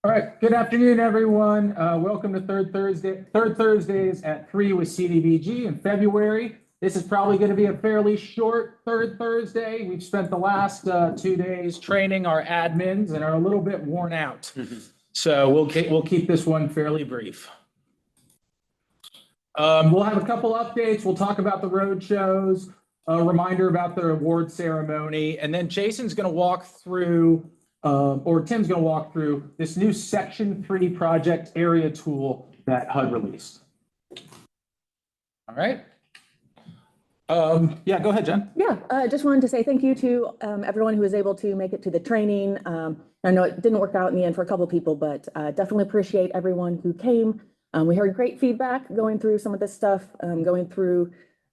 All right. Good afternoon, everyone. Welcome to Third Thursdays at 3 with CDBG in February. This is probably going to be a fairly short third Thursday. We've spent the last 2 days training our admins and are a little bit worn out. So we'll keep this one fairly brief. We'll have a couple updates. We'll talk about the road shows, a reminder about the award ceremony, and then Jason's going to walk through or Tim's going to walk through this new Section 3 project area tool that HUD released. All right. Yeah, go ahead, Jen. Yeah, just wanted to say thank you to everyone who was able to make it to the training. I know it didn't work out in the end for a couple of people, but definitely appreciate everyone who came. We heard great feedback going through some of this stuff,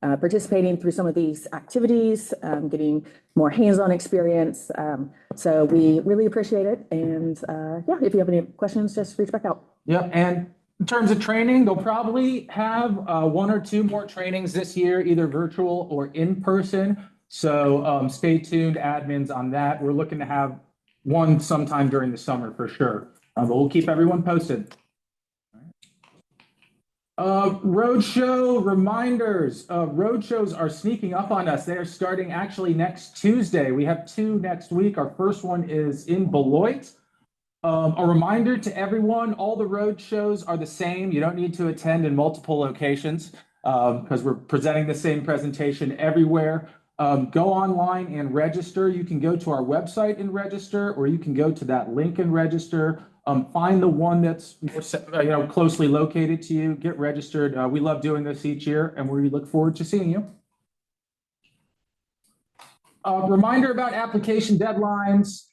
participating through some of these activities, getting more hands-on experience. So we really appreciate it. And yeah, if you have any questions, just reach back out. Yep. And in terms of training, they'll probably have 1 or 2 more trainings this year, either virtual or in person. So stay tuned, admins, on that. We're looking to have one sometime during the summer for sure. But we'll keep everyone posted. Roadshow reminders. Roadshows are sneaking up on us. They are starting actually next Tuesday. We have 2 next week. Our first one is in Beloit. A reminder to everyone, all the road shows are the same. You don't need to attend in multiple locations because we're presenting the same presentation everywhere. Go online and register. You can go to our website and register, or you can go to that link and register. Find the one that's more, closely located to you. Get registered. We love doing this each year, and we look forward to seeing you. Reminder about application deadlines.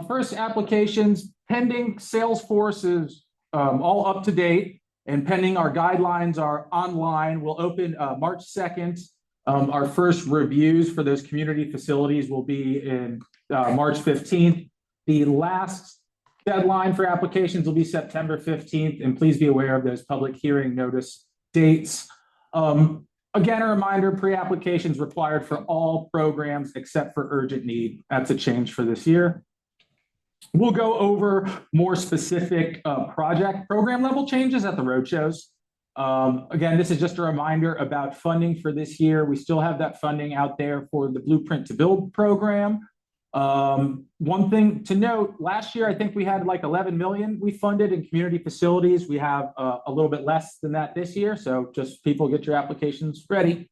First, applications pending Salesforce is all up to date, and pending our guidelines are online. We'll open March 2nd. Our first reviews for those community facilities will be in March 15th. The last deadline for applications will be September 15th, and please be aware of those public hearing notice dates. Again, a reminder, pre-applications required for all programs except for urgent need. That's a change for this year. We'll go over more specific program level changes at the roadshows. Again, this is just a reminder about funding for this year. We still have that funding out there for the Blueprint to Build program. One thing to note, last year, I think we had like 11 million we funded in community facilities. We have a little bit less than that this year. So just people get your applications ready.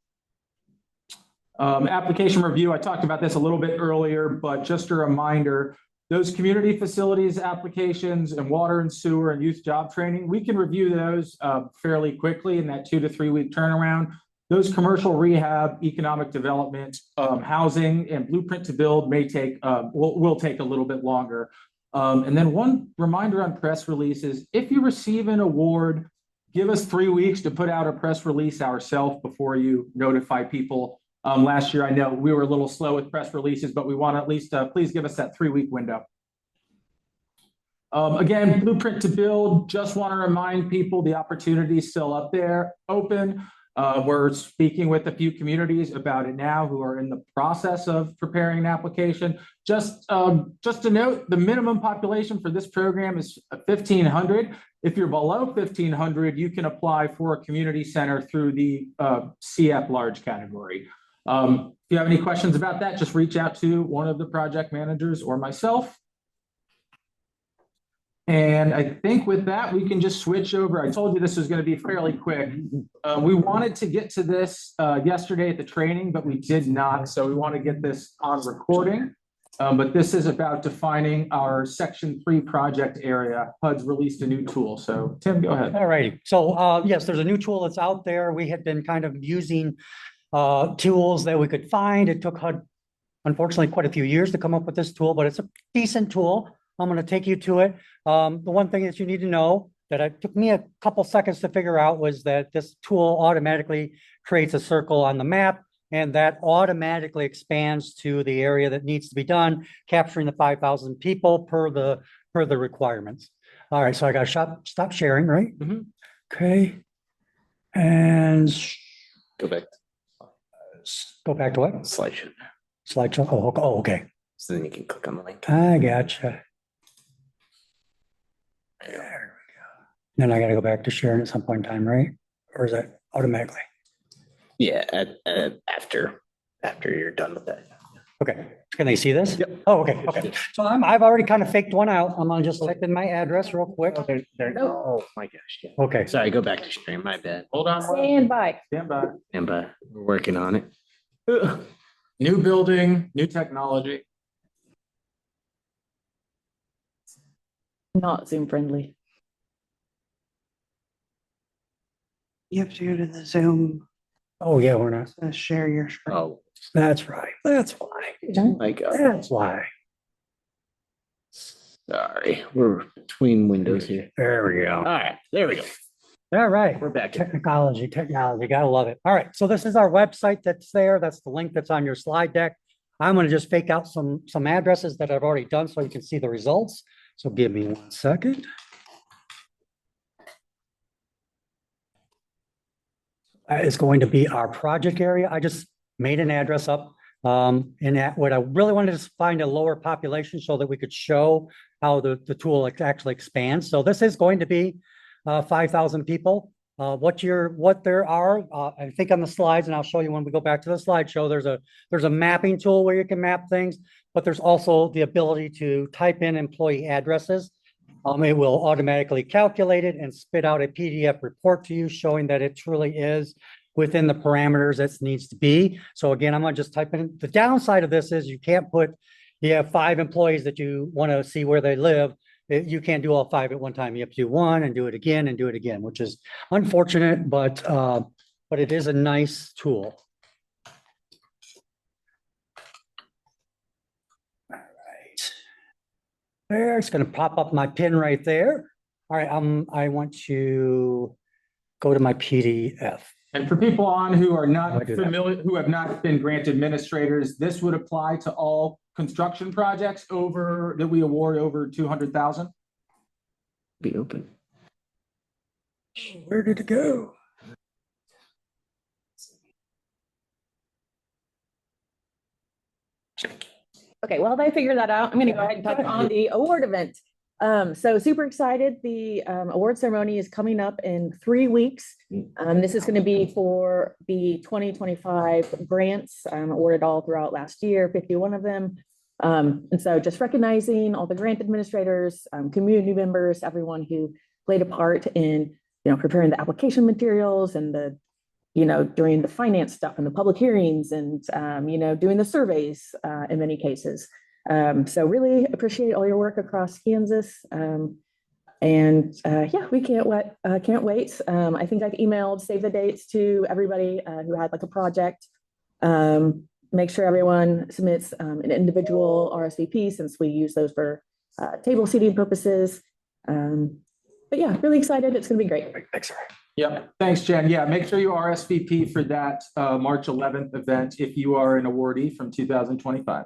Application review, I talked about this a little bit earlier, but just a reminder, those community facilities applications and water and sewer and youth job training, we can review those fairly quickly in that 2 to 3 week turnaround. Those commercial rehab, economic development, housing, and Blueprint to Build may take will take a little bit longer. And then one reminder on press releases: if you receive an award, give us 3 weeks to put out a press release ourselves before you notify people. Last year, I know we were a little slow with press releases, but we want to at least please give us that 3 week window. Again, Blueprint to Build, just want to remind people the opportunity is still up there, open. We're speaking with a few communities about it now who are in the process of preparing an application. Just to note, the minimum population for this program is 1,500. If you're below 1,500, you can apply for a community center through the CF large category. If you have any questions about that, just reach out to one of the project managers or myself. And I think with that, we can just switch over. I told you this was going to be fairly quick. We wanted to get to this yesterday at the training, but we did not. So we want to get this on recording. But this is about defining our Section 3 project area. HUD's released a new tool. So Tim, go ahead. All righty. So yes, there's a new tool that's out there. We had been kind of using tools that we could find. It took HUD, unfortunately, quite a few years to come up with this tool, but it's a decent tool. I'm going to take you to it. The one thing that you need to know that it took me a couple seconds to figure out was that this tool automatically creates a circle on the map, and that automatically expands to the area that needs to be done, capturing the 5,000 people per the requirements. All right, so I got to stop sharing, right? Mm-hmm. Okay, and Go back. Go back to what? Slideshow. Slideshow. Oh, okay. So then you can click on the link. I gotcha. There we go. Then I gotta go back to sharing at some point in time, right? Or is that automatically? Yeah, after you're done with that. Okay, can they see this? Yep. Oh, okay. So I've already kind of faked one out. I'm gonna just type in my address real quick. Oh my gosh. Yeah. Okay, Sorry, go back to stream. My bad. Hold on. Stand by. Stand by. And we're working on it. New building, new technology. Not Zoom friendly. You have to go to the Zoom, oh yeah, we're not, share your screen. Oh that's right, that's why, my God. that's why. Sorry. We're between windows here. There we All go. right. There we go. All right. We're back. Technology, gotta love it. All right, so this is our website that's there. That's the link that's on your slide deck. I'm gonna just fake out some addresses that I've already done so you can see the results. So give me 1 second. That is going to be our project area. I just made an address up. And what I really wanted to find a lower population so that we could show how the tool actually expands. So this is going to be 5,000 people. What there are, I think on the slides, and I'll show you when we go back to the slideshow, there's a mapping tool where you can map things, but there's also the ability to type in employee addresses. It will automatically calculate it and spit out a PDF report to you showing that it truly is within the parameters that needs to be. So again, I'm gonna just type in, the downside of this is you have 5 employees that you wanna see where they live. You can't do all 5 at one time. You have to do one and do it again, which is unfortunate, but it is a nice tool. All right. There, it's gonna pop up my pin right there. All right, I want to go to my PDF. And for people on who are How do not I do that? familiar, who have not been granted administrators, this would apply to all construction projects that we award over 200,000. Be open. Where did it go? Okay, while they figure that out, I'm gonna go ahead and touch on the award event. So super excited. The award ceremony is coming up in 3 weeks. This is gonna be for the 2025 grants awarded all throughout last year, 51 of them. And so just recognizing all the grant administrators, community members, everyone who played a part in, preparing the application materials and during the finance stuff and the public hearings and, doing the surveys in many cases. So really appreciate all your work across Kansas. Yeah, we can't wait. I think I've emailed save the dates to everybody who had like a project. Make sure everyone submits an individual RSVP since we use those for table seating purposes. But yeah, really excited. It's going to be great. Thanks, sir. Yep. Thanks, Jen. Yeah, make sure you RSVP for that March 11th event if you are an awardee from 2025.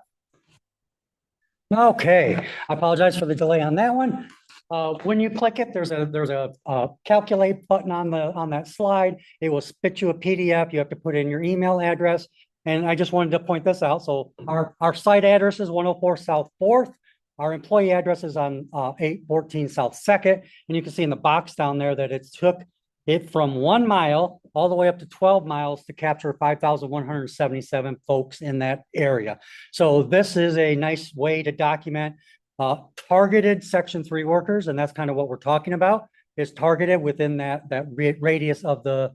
Okay, I apologize for the delay on that one. When you click it, there's a calculate button on that slide. It will spit you a PDF. You have to put in your email address. And I just wanted to point this out. So our site address is 104 South 4th. Our employee address is on 814 South 2nd. And you can see in the box down there that it took it from 1 mile all the way up to 12 miles to capture 5,177 folks in that area. So this is a nice way to document targeted Section 3 workers. And that's kind of what we're talking about, is targeted within that radius of the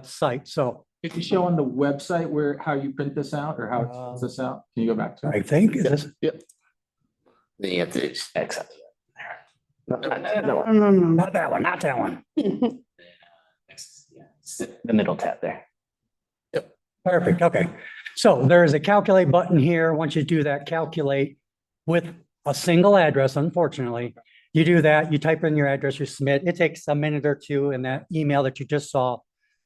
site. So If you show on the website how you print this out or how it prints this out, can you go back to it? I think is this. Yep. Then you have to X out. No, not that one, not that one. The middle tab there. Perfect. Okay. So there is a calculate button here. Once you do that, calculate with a single address, unfortunately. You do that, you type in your address, you submit. It takes a minute or two, and that email that you just saw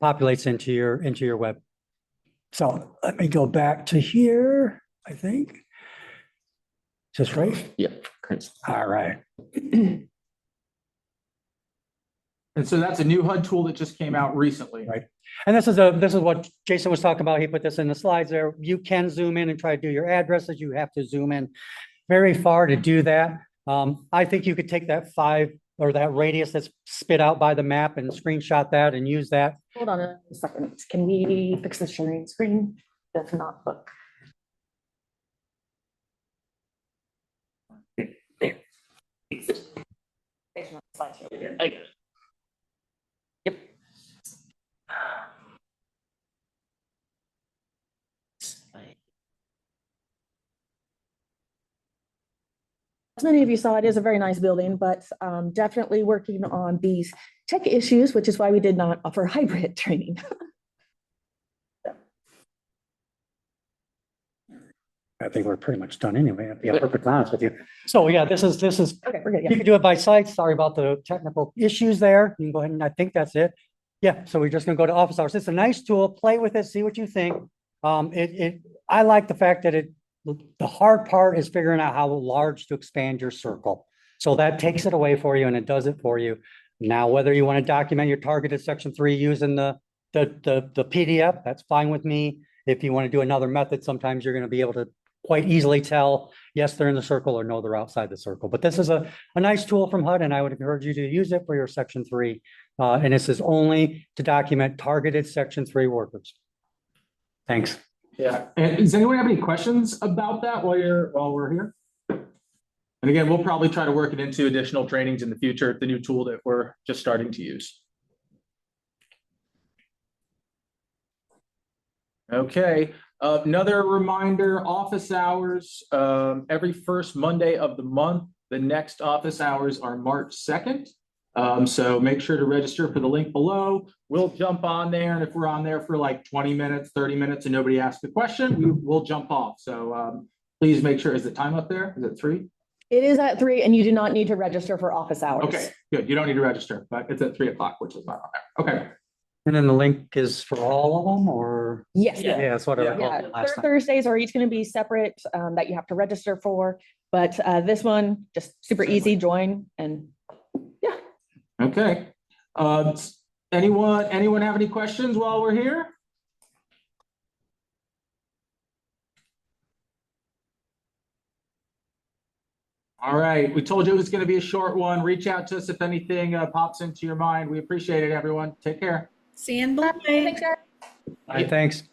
populates into your web. So let me go back to here, I think. Is this right? Yep. All right. And so that's a new HUD tool that just came out recently. Right. And this is what Jason was talking about. He put this in the slides there. You can zoom in and try to do your addresses. You have to zoom in very far to do that. I think you could take that 5 or that radius that's spit out by the map and screenshot that and use that. Hold on a second. Can we fix the sharing screen? If not, but. I got it. Yep. As many of you saw, it is a very nice building, but definitely working on these tech issues, which is why we did not offer hybrid training. I think we're pretty much done anyway, to be perfectly honest with you. So yeah, this is, Okay, we're good. you Yeah. can do it by site. Sorry about the technical issues there. You can go ahead and I think that's it. Yeah, so we're just gonna go to office hours. It's a nice tool. Play with it, see what you think. I like the fact that the hard part is figuring out how large to expand your circle. So that takes it away for you and it does it for you. Now, whether you want to document your targeted section 3 using the PDF, that's fine with me. If you want to do another method, sometimes you're going to be able to quite easily tell, yes, they're in the circle or no, they're outside the circle. But this is a nice tool from HUD and I would encourage you to use it for your section 3. And this is only to document targeted section 3 workers. Thanks. Yeah, and does anyone have any questions about that while we're here? And again, we'll probably try to work it into additional trainings in the future, the new tool that we're just starting to use. Okay, another reminder, office hours, every first Monday of the month. The next office hours are March 2nd. So make sure to register for the link below. We'll jump on there. And if we're on there for like 20 minutes, 30 minutes and nobody asks a question, we'll jump off. So please make sure, is the time up there? Is it 3? It is at 3 and you do not need to register for office hours. Okay, good. You don't need to register, but it's at 3 o'clock, which is not on there. Okay. And then the link is for all of them or? Yes. Yeah, that's what I Yeah. recalled Yeah, last time. Thursdays are each going to be separate that you have to register for, but this one, just super easy, join and yeah. Okay. Anyone have any questions while we're here? All right, we told you it was going to be a short one. Reach out to us if anything pops into your mind. We appreciate it, everyone. Take care. See you in Blue. Thanks, guys. All right, thanks.